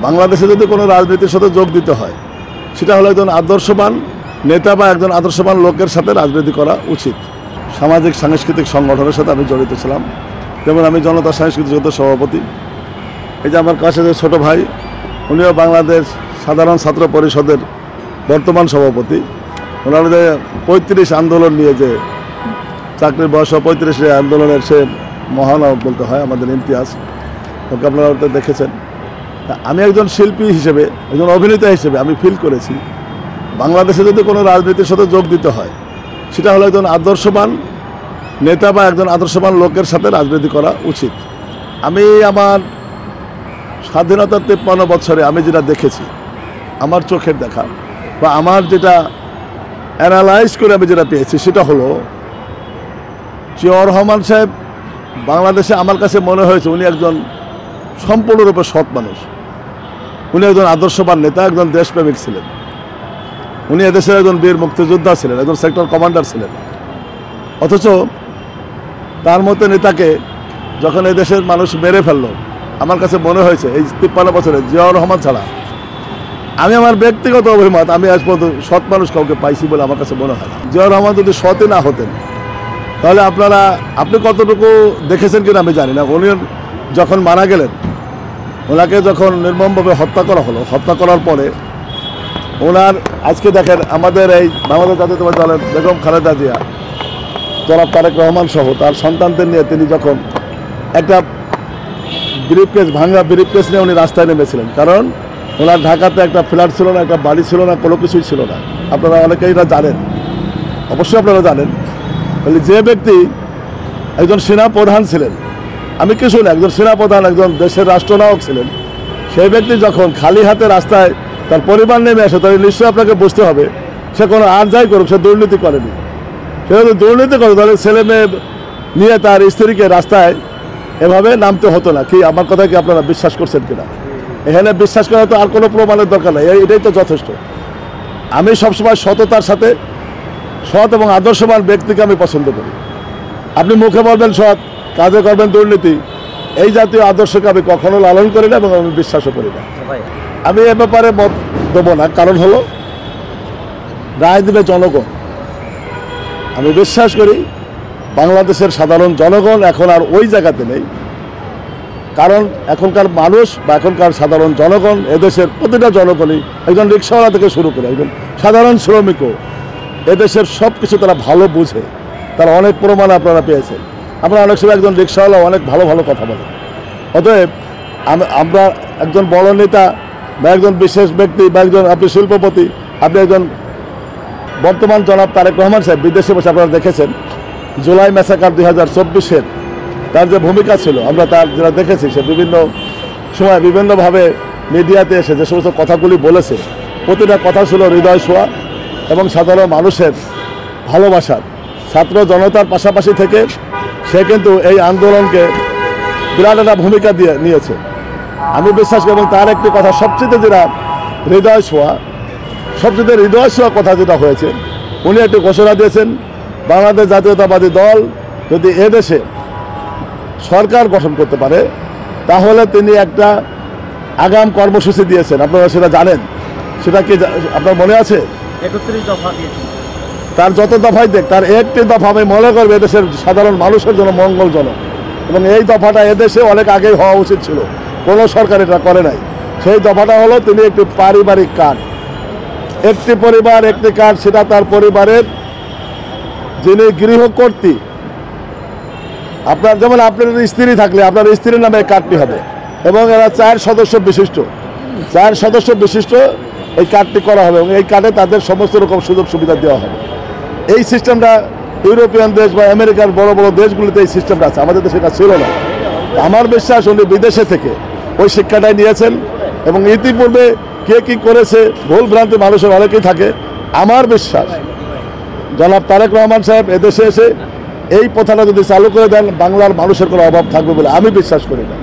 বাংলাদেশে যদি কোনো রাজনীতির সাথে যোগ দিতে হয় সেটা হলো একজন আদর্শবান নেতা বা একজন আদর্শবান লোকের সাথে রাজনীতি করা উচিত। সামাজিক সাংস্কৃতিক সংগঠনের সাথে আমি জড়িত ছিলাম, যেমন আমি জনতা সাংস্কৃতিক জগতের সভাপতি। এই যে আমার কাছে যে ছোটো ভাই, উনিও বাংলাদেশ সাধারণ ছাত্র পরিষদের বর্তমান সভাপতি। ওনার যে ৩৫ আন্দোলন নিয়ে যে চাকরির বয়স ৩৫ আন্দোলনের সে মহানায়ক বলতে হয়, আমাদের ইমতিয়াজ, ওকে আপনারা দেখেছেন। আমি একজন শিল্পী হিসেবে, একজন অভিনেতা হিসেবে আমি ফিল করেছি বাংলাদেশে যদি কোনো রাজনীতির সাথে যোগ দিতে হয় সেটা হলো একজন আদর্শবান নেতা বা একজন আদর্শবান লোকের সাথে রাজনীতি করা উচিত। আমি আমার স্বাধীনতার ৫৩ বছরে আমি যেটা দেখেছি, আমার চোখের দেখা বা আমার যেটা অ্যানালাইজ করে আমি যেটা পেয়েছি সেটা হলো জিয়াউর রহমান সাহেব বাংলাদেশে আমার কাছে মনে হয়েছে উনি একজন সম্পূর্ণরূপে সৎ মানুষ। উনি একজন আদর্শবান নেতা, একজন দেশপ্রেমিক ছিলেন। উনি এদেশের একজন বীর মুক্তিযোদ্ধা ছিলেন, একজন সেক্টর কমান্ডার ছিলেন। অথচ তার মতো নেতাকে যখন এদেশের মানুষ মেরে ফেলল, আমার কাছে মনে হয়েছে এই ৫৩ বছরে জিয়াউর রহমান ছাড়া আমি আমার ব্যক্তিগত অভিমত, আমি আজ পর্যন্ত সৎ মানুষ কাউকে পাইছি বলে আমার কাছে মনে হয় না। জিয়াউর রহমান যদি সৎই না হতেন তাহলে আপনি কতটুকু দেখেছেন কিনা আমি জানি না। উনি যখন মারা গেলেন, ওনাকে যখন নির্মমভাবে হত্যা করা হলো, হত্যা করার পরে ওনার আজকে দেখেন আমাদের এই বাংলাদেশ জাতীয়তাবাদী দলের বেগম খালেদা জিয়া, জনাব তারেক রহমান সহ তার সন্তানদের নিয়ে তিনি যখন একটা ব্রিফকেস, ভাঙা ব্রিফকেস নিয়ে উনি রাস্তায় নেমেছিলেন, কারণ ওনার ঢাকাতে একটা ফ্ল্যাট ছিল না, একটা বাড়ি ছিল না, কোনো কিছুই ছিল না। আপনারা অনেকেই না জানেন, অবশ্যই আপনারা জানেন, যে ব্যক্তি একজন সেনাপ্রধান ছিলেন, আমি কিছু না, একজন সেনাপ্রধান, একজন দেশের রাষ্ট্রনায়ক ছিলেন, সেই ব্যক্তি যখন খালি হাতে রাস্তায় তার পরিবার নেমে আসে, তাহলে নিশ্চয়ই আপনাকে বুঝতে হবে সে কোনো আর যাই করুক, সে দুর্নীতি করেনি। সে যদি দুর্নীতি করে তাহলে ছেলে মেয়ে নিয়ে তার স্ত্রীকে রাস্তায় এভাবে নামতে হতো না। কি আমার কথা কি আপনারা বিশ্বাস করছেন কিনা? এখানে বিশ্বাস করা তো আর কোনো প্রমাণের দরকার নেই, এটাই তো যথেষ্ট। আমি সবসময় সততার সাথে সৎ এবং আদর্শবান ব্যক্তিকে আমি পছন্দ করি। আপনি মুখে বলবেন সৎ, কাজে করবেন দুর্নীতি, এই জাতীয় আদর্শকে আমি কখনো লালন করি না এবং আমি বিশ্বাসও করি না। আমি এ ব্যাপারে মত দেবো না, কারণ হলো রায় দেবে জনগণ। আমি বিশ্বাস করি বাংলাদেশের সাধারণ জনগণ এখন আর ওই জায়গাতে নেই, কারণ এখনকার মানুষ বা এখনকার সাধারণ জনগণ, এদেশের প্রতিটা জনগণই, একজন রিক্সাওয়ালা থেকে শুরু করে একজন সাধারণ শ্রমিকও এদেশের সব কিছু তারা ভালো বুঝে। তারা অনেক প্রমাণ আপনারা পেয়েছেন। আমরা অনেক সময় একজন রিক্সাওয়ালা অনেক ভালো ভালো কথা বলেন। অতএব আমরা একজন বড় নেতা বা একজন বিশেষ ব্যক্তি বা একজন, আপনি শিল্পপতি, আপনি একজন বর্তমান জনাব তারেক রহমান সাহেব বিদেশে বসে আপনারা দেখেছেন জুলাই ম্যাসাকার 2024-এর তার যে ভূমিকা ছিল, আমরা তার যেটা দেখেছি, সে বিভিন্ন সময় বিভিন্নভাবে মিডিয়াতে এসে যে সমস্ত কথাগুলি বলেছে, প্রতিটা কথা ছিল হৃদয় ছোঁয়া এবং সাধারণ মানুষের ভালোবাসার। ছাত্র জনতার পাশাপাশি থেকে সে কিন্তু এই আন্দোলনকে বিরাট একটা ভূমিকা দিয়ে নিয়েছে, আমি বিশ্বাস করি। এবং তার একটি কথা সবচেয়ে যেটা হৃদয় ছোঁয়া কথা যেটা হয়েছে, উনি একটি ঘোষণা দিয়েছেন, বাংলাদেশ জাতীয়তাবাদী দল যদি এদেশে সরকার গঠন করতে পারে তাহলে তিনি একটা আগাম কর্মসূচি দিয়েছেন। আপনারা সেটা জানেন, সেটা কি আপনার মনে আছে? 31 দফা দিয়েছেন। তার যত দফাই দেখ, তার একটি দফা আমি মনে করবো এদেশের সাধারণ মানুষের জন্য মঙ্গলজনক, এবং এই দফাটা এদেশে অনেক আগেই হওয়া উচিত ছিল, কোনো সরকার এটা করে নাই। সেই দফাটা হলো তিনি একটি পারিবারিক কার্ড, একটি পরিবার একটি কার্ড, সেটা তার পরিবারের যিনি গৃহকর্ত্রী, আপনার যেমন আপনার স্ত্রী থাকলে আপনার স্ত্রীর নামে কার্ডটি হবে, এবং এরা 4 সদস্য বিশিষ্ট এই কার্ডটি করা হবে, এবং এই কার্ডে তাদের সমস্ত রকম সুযোগ সুবিধা দেওয়া হবে। এই সিস্টেমটা ইউরোপিয়ান দেশ বা আমেরিকার বড় বড় দেশগুলিতে এই সিস্টেমটা আছে, আমাদের দেশে এটা ছিল না। আমার বিশ্বাস উনি বিদেশে থেকে ওই শিক্ষাটাই নিয়েছেন, এবং ইতিপূর্বে কে কী করেছে ভুল ভ্রান্তি মানুষের অনেকেই থাকে। আমার বিশ্বাস জনাব তারেক রহমান সাহেব এদেশে এসে এই প্রথাটা যদি চালু করে দেন, বাংলার মানুষের কোনো অভাব থাকবে বলে আমি বিশ্বাস করি না।